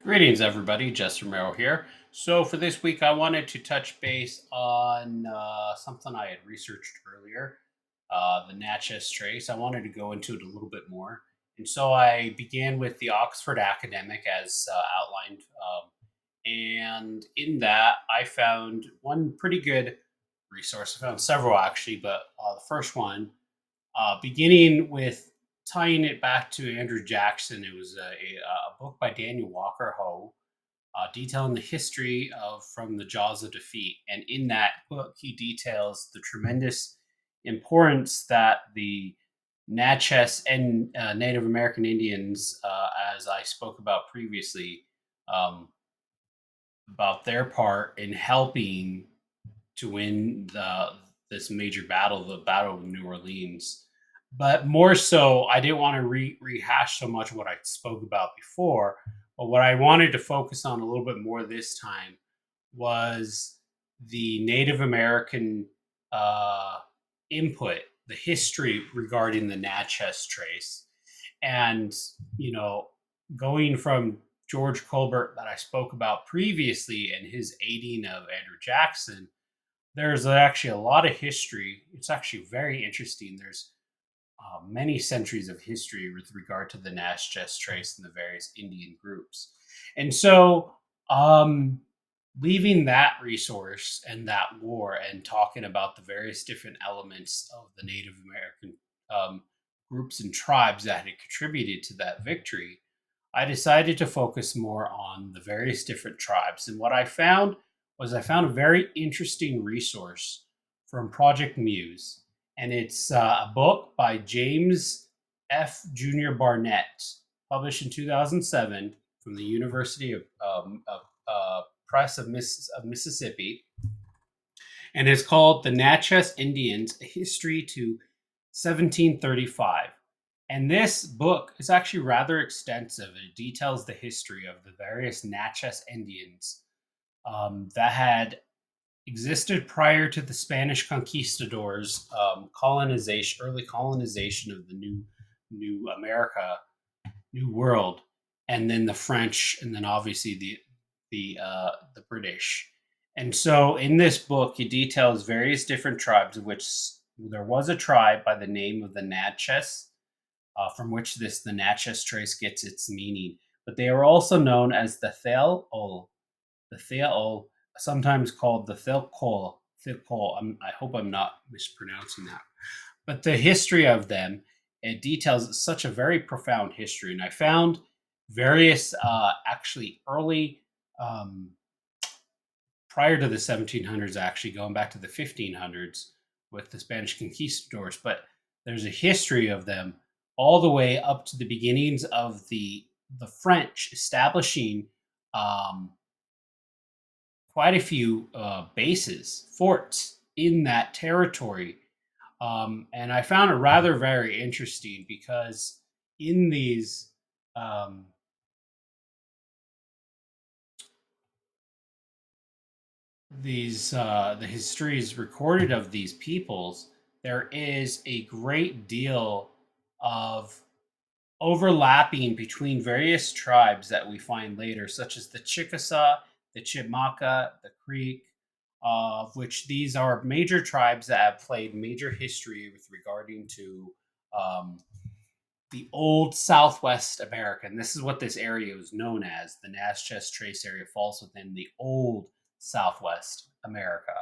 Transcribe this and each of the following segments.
Greetings, everybody. Jess Romero here. So, for this week, I wanted to touch base on something I had researched earlier, the Natchez Trace. I wanted to go into it a little bit more. And so I began with the Oxford Academic as outlined. And in that, I found one pretty good resource. I found several actually, but the first one beginning with tying it back to Andrew Jackson. It was a book by Daniel Walker Ho, detailing the history of From the Jaws of Defeat. And in that book, he details the tremendous importance that the Natchez and Native American Indians, as I spoke about previously, um, about their part in helping to win this major battle, the Battle of New Orleans. But more so, I didn't want to rehash so much what I spoke about before. But what I wanted to focus on a little bit more this time was the Native American uh, input, the history regarding the Natchez Trace, and you know, going from George Colbert that I spoke about previously and his aiding of Andrew Jackson, there's actually a lot of history. It's actually very interesting. There's many centuries of history with regard to the Nachez Trace and the various Indian groups. And so, leaving that resource and that war and talking about the various different elements of the Native American groups and tribes that had contributed to that victory, I decided to focus more on the various different tribes. And what I found was I found a very interesting resource from Project Muse, and it's a book by James F. Junior Barnett, published in 2007 from the University of Press of Mississippi, and it's called "The Nachez Indians: A History to 1735." And this book is actually rather extensive. It details the history of the various Natchez Indians that had existed prior to the Spanish conquistadors' early colonization of the new America, New World, and then the French, and then obviously the British. And so, in this book, he details various different tribes, of which there was a tribe by the name of the Natchez, from which the Natchez Trace gets its meaning. But they are also known as the Theol, sometimes called the Thilkol. I hope I'm not mispronouncing that. But the history of them, it details such a very profound history. And I found various, actually, early, um, prior to the 1700s, actually, going back to the 1500s with the Spanish conquistadors. But there's a history of them all the way up to the beginnings of the French establishing um, quite a few bases, forts in that territory. And I found it rather very interesting because in um, the histories recorded of these peoples, there is a great deal of overlapping between various tribes that we find later, such as the Chickasaw, the Chimaka, the Creek, of which these are major tribes that have played major history with regarding to um, the old Southwest America. And this is what this area was known as. The Natchez Trace area falls within the old Southwest America.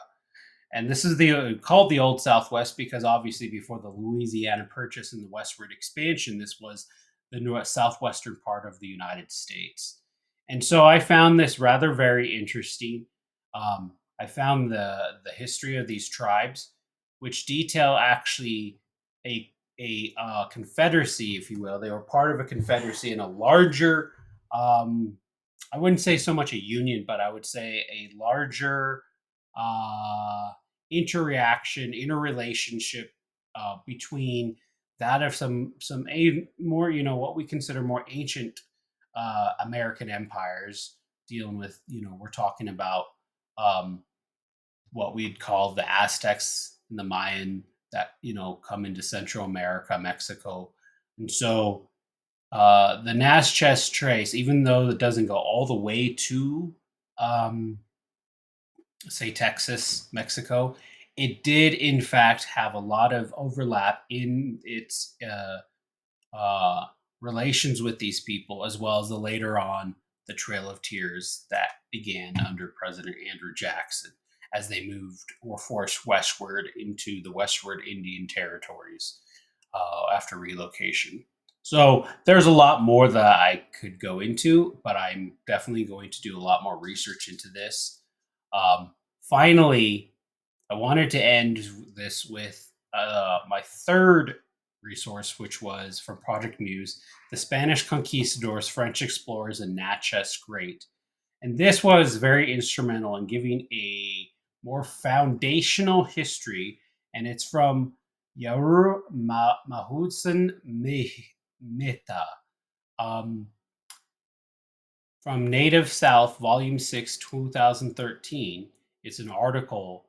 And this is called the Old Southwest because obviously before the Louisiana Purchase and the westward expansion, this was the southwestern part of the United States. And so I found this rather very interesting. I found the history of these tribes, which detail actually a confederacy, if you will. They were part of a confederacy in a larger. I wouldn't say so much a union, but I would say a larger uh, interrelationship between that of some more, what we consider more ancient American empires, dealing with, we're talking about um, what we'd call the Aztecs and the Mayan that come into Central America, Mexico, and so. The Nachez Trace, even though it doesn't go all the way to, um, say, Texas, Mexico, it did in fact have a lot of overlap in its uh, relations with these people, as well as the later on the Trail of Tears that began under President Andrew Jackson as they moved or forced westward into the westward Indian territories after relocation. So there's a lot more that I could go into, but I'm definitely going to do a lot more research into this. Finally, I wanted to end this with my third resource, which was from Project Muse, The Spanish Conquistadors, French Explorers, and Natchez Great. And this was very instrumental in giving a more foundational history, and it's from Yaur Mahudson Mehta. Um, from Native South, Volume 6, 2013. It's an article,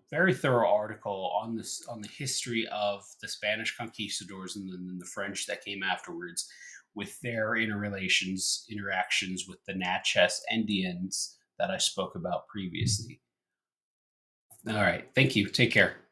very thorough article on this on the history of the Spanish conquistadors and then the French that came afterwards, with their interactions with the Nachez Indians that I spoke about previously. All right, thank you. Take care.